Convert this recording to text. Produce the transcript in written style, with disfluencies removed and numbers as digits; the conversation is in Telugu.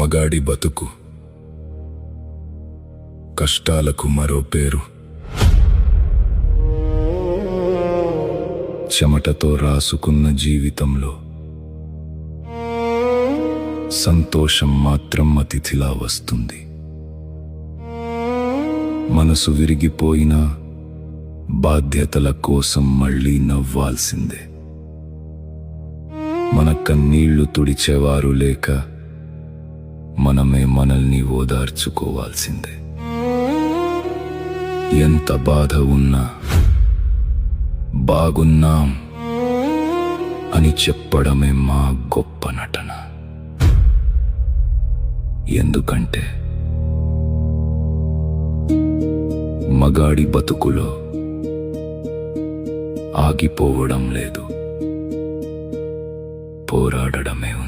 మగాడి బతుకు కష్టాలకు మరో పేరు. చెమటతో రాసుకున్న జీవితంలో సంతోషం మాత్రం అతిథిలా వస్తుంది. మనసు విరిగిపోయినా బాధ్యతల కోసం మళ్ళీ నవ్వాల్సిందే. మన కన్నీళ్లు తుడిచేవారు లేక మనమే మనల్ని ఓదార్చుకోవాల్సిందే. ఎంత బాధ ఉన్నా బాగున్నాం అని చెప్పడమే మా గొప్ప నటన. ఎందుకంటే మగాడి బతుకులో ఆగిపోవడం లేదు, పోరాడడమే ఉంది.